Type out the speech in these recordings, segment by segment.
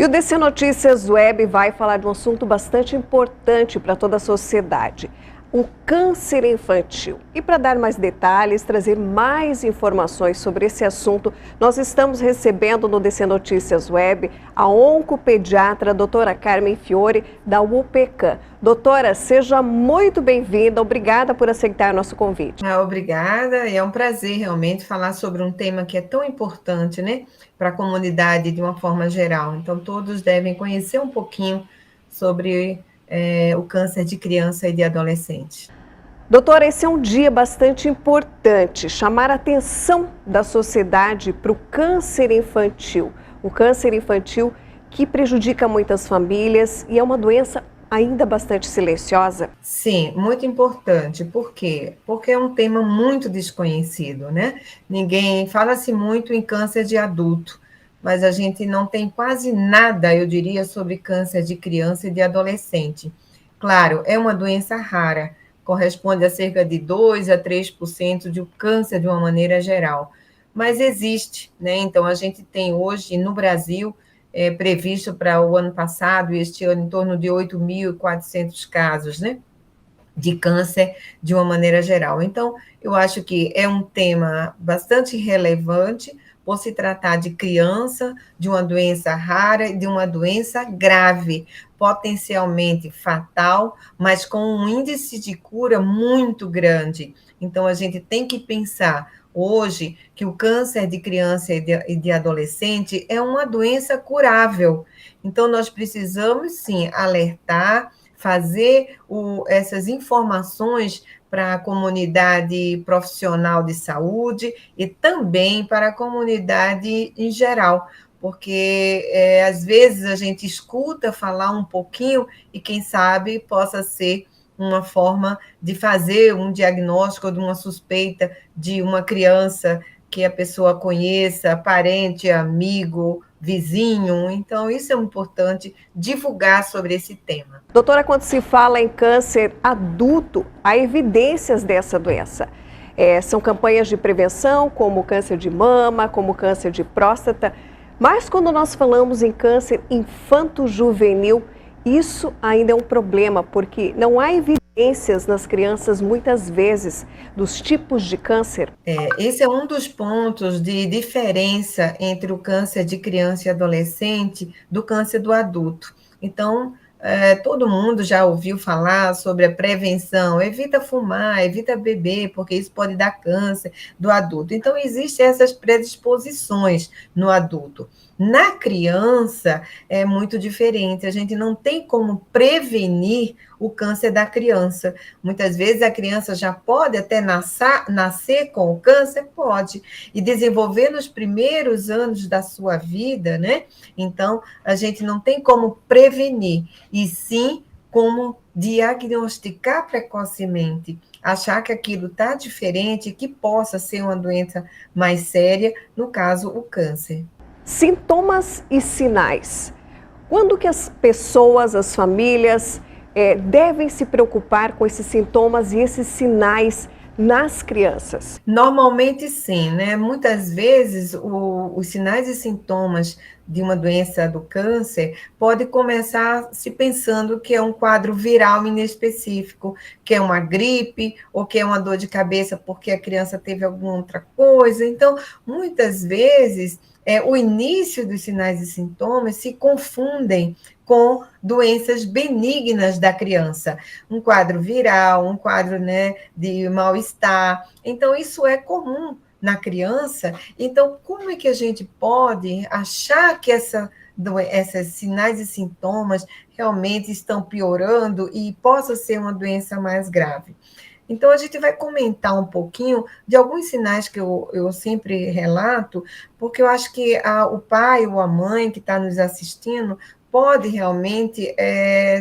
E o DC Notícias Web vai falar de um assunto bastante importante para toda a sociedade: o câncer infantil. E para dar mais detalhes, trazer mais informações sobre esse assunto, nós estamos recebendo no DC Notícias Web a oncopediatra a doutora Carmen Fiore, da UPCAM. Doutora, seja muito bem-vinda, obrigada por aceitar nosso convite. Obrigada, e é um prazer realmente falar sobre um tema que é tão importante, né, para a comunidade de uma forma geral. Então, todos devem conhecer um pouquinho sobre o câncer de criança e de adolescente. Doutora, esse é um dia bastante importante, chamar a atenção da sociedade para o câncer infantil. O câncer infantil que prejudica muitas famílias e é uma doença ainda bastante silenciosa. Sim, muito importante. Por quê? Porque é um tema muito desconhecido, né? Ninguém fala-se muito em câncer de adulto, mas a gente não tem quase nada, eu diria, sobre câncer de criança e de adolescente. Claro, é uma doença rara, corresponde a cerca de 2 a 3% do câncer de uma maneira geral, mas existe, né? Então, a gente tem hoje no Brasil previsto para o ano passado e este ano em torno de 8.400 casos, né, de câncer de uma maneira geral. Então, eu acho que é um tema bastante relevante por se tratar de criança, de uma doença rara e de uma doença grave, potencialmente fatal, mas com um índice de cura muito grande. Então, a gente tem que pensar hoje que o câncer de criança e de adolescente é uma doença curável. Então, nós precisamos, sim, alertar, fazer essas informações para a comunidade profissional de saúde e também para a comunidade em geral, porque às vezes a gente escuta falar um pouquinho e quem sabe possa ser uma forma de fazer um diagnóstico de uma suspeita de uma criança que a pessoa conheça, parente, amigo, vizinho. Então, isso é importante divulgar sobre esse tema. Doutora, quando se fala em câncer adulto, há evidências dessa doença. São campanhas de prevenção, como o câncer de mama, como o câncer de próstata. Mas quando nós falamos em câncer infanto-juvenil, isso ainda é um problema, porque não há evidências nas crianças, muitas vezes, dos tipos de câncer. Esse é um dos pontos de diferença entre o câncer de criança e adolescente do câncer do adulto. Então, todo mundo já ouviu falar sobre a prevenção, evita fumar, evita beber, porque isso pode dar câncer do adulto. Então, existem essas predisposições no adulto. Na criança, é muito diferente, a gente não tem como prevenir o câncer da criança. Muitas vezes a criança já pode até nascer com o câncer, pode, e desenvolver nos primeiros anos da sua vida, né? Então, a gente não tem como prevenir, e sim como diagnosticar precocemente, achar que aquilo está diferente, que possa ser uma doença mais séria, no caso, o câncer. Sintomas e sinais. Quando que as pessoas, as famílias, devem se preocupar com esses sintomas e esses sinais nas crianças? Normalmente sim, né? Muitas vezes os sinais e sintomas de uma doença do câncer pode começar se pensando que é um quadro viral inespecífico, que é uma gripe ou que é uma dor de cabeça porque a criança teve alguma outra coisa. Então, muitas vezes o início dos sinais e sintomas se confundem com doenças benignas da criança, um quadro viral, um quadro, né, de mal-estar. Então, isso é comum na criança. Então, como é que a gente pode achar que esses sinais e sintomas realmente estão piorando e possa ser uma doença mais grave? Então, a gente vai comentar um pouquinho de alguns sinais que eu sempre relato, porque eu acho que o pai ou a mãe que está nos assistindo pode realmente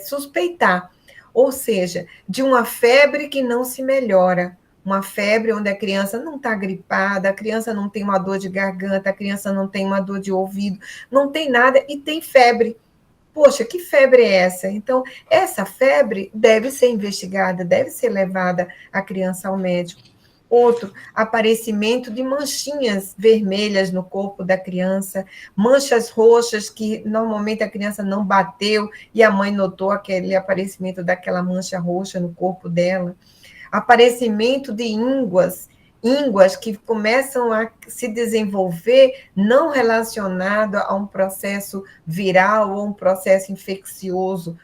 suspeitar, ou seja, de uma febre que não se melhora, uma febre onde a criança não está gripada, a criança não tem uma dor de garganta, a criança não tem uma dor de ouvido, não tem nada e tem febre. Poxa, que febre é essa? Então, essa febre deve ser investigada, deve ser levada a criança ao médico. Outro, aparecimento de manchinhas vermelhas no corpo da criança, manchas roxas que normalmente a criança não bateu e a mãe notou aquele aparecimento daquela mancha roxa no corpo dela. Aparecimento de ínguas que começam a se desenvolver não relacionado a um processo viral ou um processo infeccioso.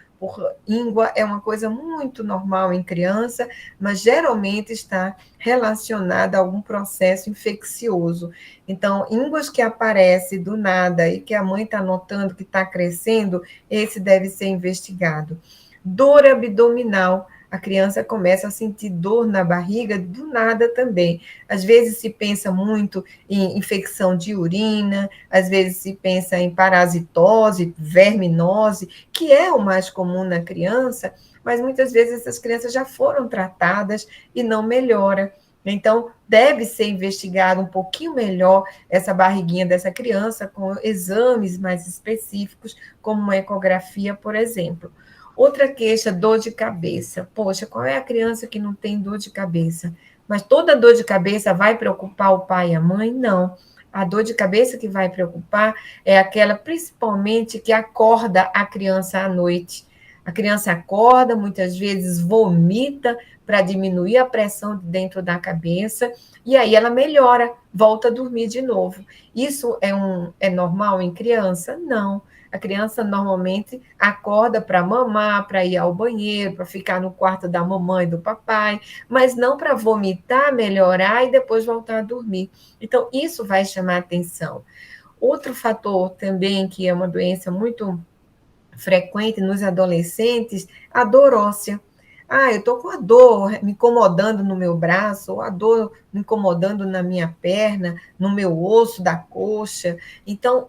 Íngua é uma coisa muito normal em criança, mas geralmente está relacionada a algum processo infeccioso. Então, ínguas que aparecem do nada e que a mãe está notando que está crescendo, esse deve ser investigado. Dor abdominal, a criança começa a sentir dor na barriga do nada também. Às vezes se pensa muito em infecção de urina, às vezes se pensa em parasitose, verminose, que é o mais comum na criança, mas muitas vezes essas crianças já foram tratadas e não melhora. Então, deve ser investigado um pouquinho melhor essa barriguinha dessa criança com exames mais específicos, como uma ecografia, por exemplo. Outra queixa, dor de cabeça. Poxa, qual é a criança que não tem dor de cabeça? Mas toda dor de cabeça vai preocupar o pai e a mãe? Não. A dor de cabeça que vai preocupar é aquela, principalmente, que acorda a criança à noite. A criança acorda, muitas vezes vomita para diminuir a pressão dentro da cabeça, e aí ela melhora, volta a dormir de novo. Isso é normal em criança? Não. A criança normalmente acorda para mamar, para ir ao banheiro, para ficar no quarto da mamãe e do papai, mas não para vomitar, melhorar e depois voltar a dormir. Então, isso vai chamar atenção. Outro fator também, que é uma doença muito frequente nos adolescentes, a dor óssea. Ah, eu estou com a dor me incomodando no meu braço, ou a dor me incomodando na minha perna, no meu osso da coxa. Então,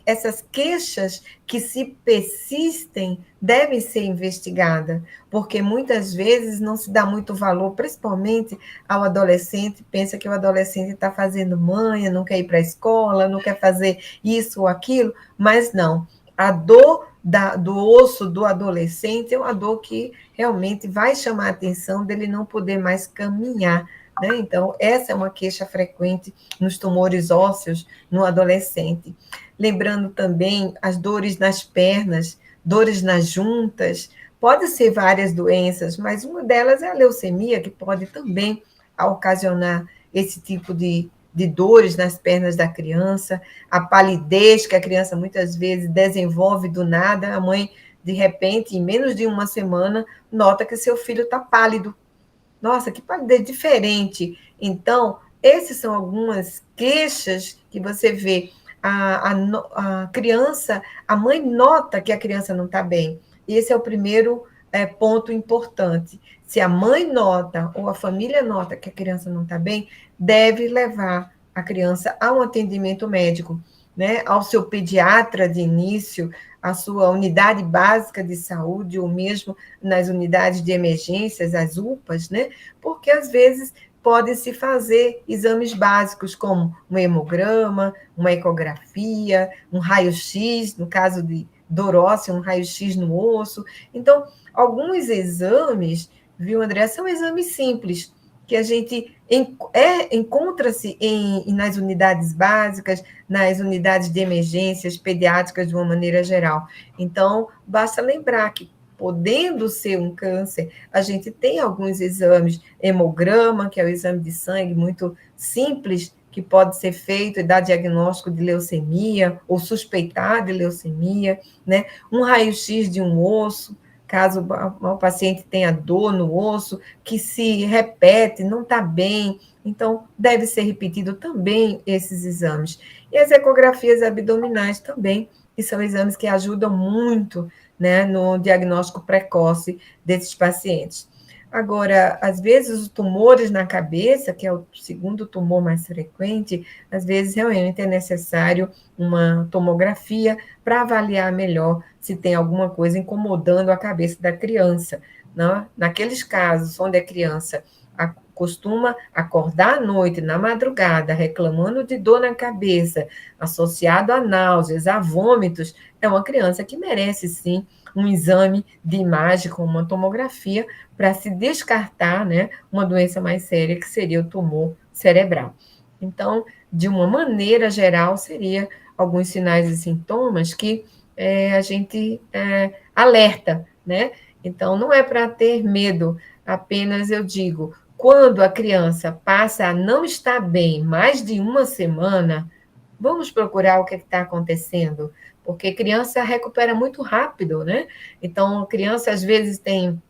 essas queixas que se persistem devem ser investigadas, porque muitas vezes não se dá muito valor, principalmente ao adolescente, pensa que o adolescente está fazendo manha, não quer ir para a escola, não quer fazer isso ou aquilo, mas não. A dor do osso do adolescente é uma dor que realmente vai chamar a atenção dele não poder mais caminhar, né? Então, essa é uma queixa frequente nos tumores ósseos no adolescente. Lembrando também as dores nas pernas, dores nas juntas, pode ser várias doenças, mas uma delas é a leucemia, que pode também ocasionar esse tipo de dores nas pernas da criança, a palidez que a criança muitas vezes desenvolve do nada, a mãe, de repente, em menos de uma semana, nota que seu filho está pálido. Nossa, que palidez diferente. Então, essas são algumas queixas que você vê. A criança, a mãe nota que a criança não está bem. Esse é o primeiro ponto importante. Se a mãe nota ou a família nota que a criança não está bem, deve levar a criança a um atendimento médico, né? Ao seu pediatra de início, à sua unidade básica de saúde, ou mesmo nas unidades de emergências, as UPAs, né? Porque às vezes pode-se fazer exames básicos, como um hemograma, uma ecografia, um raio-x, no caso de dor óssea, um raio-x no osso. Então, alguns exames, viu, André, são exames simples, que a gente encontra-se nas unidades básicas, nas unidades de emergências pediátricas de uma maneira geral. Então, basta lembrar que, podendo ser um câncer, a gente tem alguns exames, hemograma, que é o exame de sangue muito simples, que pode ser feito e dar diagnóstico de leucemia, ou suspeitar de leucemia, né? Um raio-x de um osso, caso o paciente tenha dor no osso, que se repete, não está bem, então deve ser repetido também esses exames. E as ecografias abdominais também, que são exames que ajudam muito, né, no diagnóstico precoce desses pacientes. Agora, às vezes, os tumores na cabeça, que é o segundo tumor mais frequente, às vezes realmente é necessário uma tomografia para avaliar melhor se tem alguma coisa incomodando a cabeça da criança. Né? Naqueles casos onde a criança costuma acordar à noite, na madrugada, reclamando de dor na cabeça, associado a náuseas, a vômitos, é uma criança que merece, sim, um exame de imagem com uma tomografia para se descartar, né, uma doença mais séria, que seria o tumor cerebral. Então, de uma maneira geral, seria alguns sinais e sintomas que a gente alerta, né? Então, não é para ter medo, apenas eu digo, quando a criança passa a não estar bem mais de uma semana, vamos procurar o que está acontecendo, porque criança recupera muito rápido, né? Então, criança às vezes tem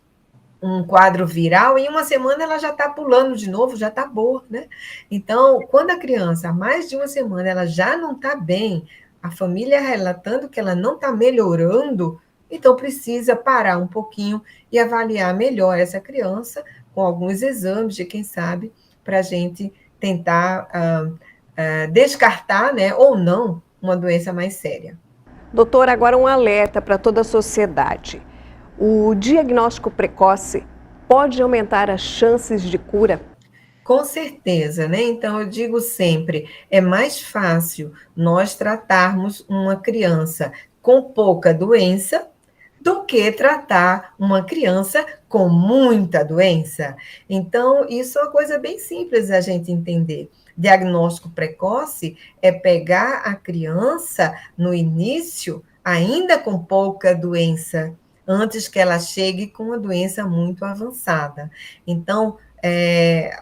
um quadro viral, e em uma semana ela já está pulando de novo, já está boa, né? Então, quando a criança, há mais de uma semana, ela já não está bem, a família relatando que ela não está melhorando, então precisa parar um pouquinho e avaliar melhor essa criança, com alguns exames de quem sabe, para a gente tentar descartar, né, ou não, uma doença mais séria. Doutor, agora um alerta para toda a sociedade. O diagnóstico precoce pode aumentar as chances de cura? Com certeza, né? Então, eu digo sempre, é mais fácil nós tratarmos uma criança com pouca doença do que tratar uma criança com muita doença. Então, isso é uma coisa bem simples a gente entender. Diagnóstico precoce é pegar a criança no início, ainda com pouca doença, antes que ela chegue com uma doença muito avançada. Então,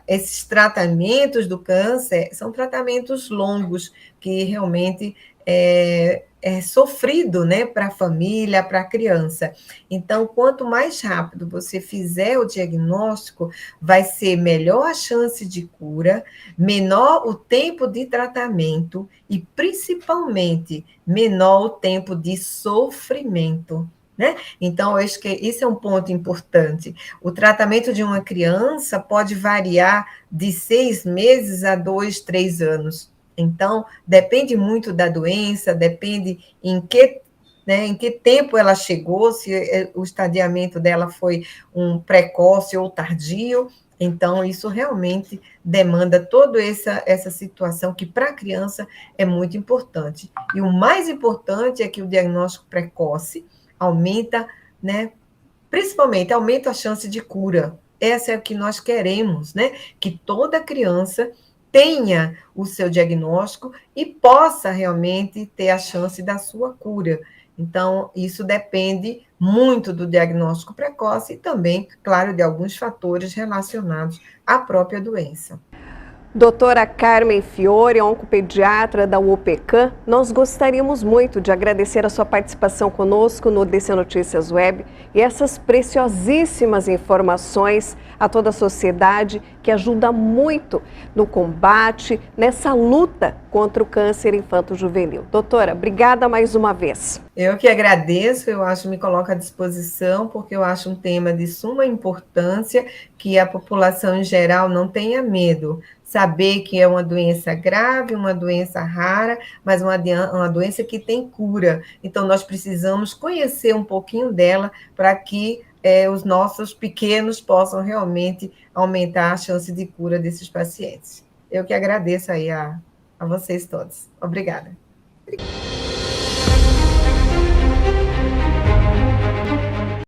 esses tratamentos do câncer são tratamentos longos, que realmente é sofrido, né, para a família, para a criança. Então, quanto mais rápido você fizer o diagnóstico, vai ser melhor a chance de cura, menor o tempo de tratamento e, principalmente, menor o tempo de sofrimento, né? Então, eu acho que isso é um ponto importante. O tratamento de uma criança pode variar de 6 meses a 2, 3 anos. Então, depende muito da doença, depende em que tempo ela chegou, se o estadiamento dela foi um precoce ou tardio. Então, isso realmente demanda toda essa situação que, para a criança, é muito importante. E o mais importante é que o diagnóstico precoce aumenta, né? Principalmente aumenta a chance de cura. Essa é o que nós queremos, né? Que toda criança tenha o seu diagnóstico e possa realmente ter a chance da sua cura. Então, isso depende muito do diagnóstico precoce e também, claro, de alguns fatores relacionados à própria doença. Doutora Carmen Fiore, oncopediatra da UOPECAM, nós gostaríamos muito de agradecer a sua participação conosco no DC Notícias Web e essas preciosíssimas informações a toda a sociedade, que ajuda muito no combate, nessa luta contra o câncer infanto-juvenil. Doutora, obrigada mais uma vez. Eu que agradeço, eu acho, me coloco à disposição, porque eu acho um tema de suma importância, que a população em geral não tenha medo. Saber que é uma doença grave, uma doença rara, mas uma doença que tem cura. Então, nós precisamos conhecer um pouquinho dela para que os nossos pequenos possam realmente aumentar a chance de cura desses pacientes. Eu que agradeço aí a vocês todos. Obrigada.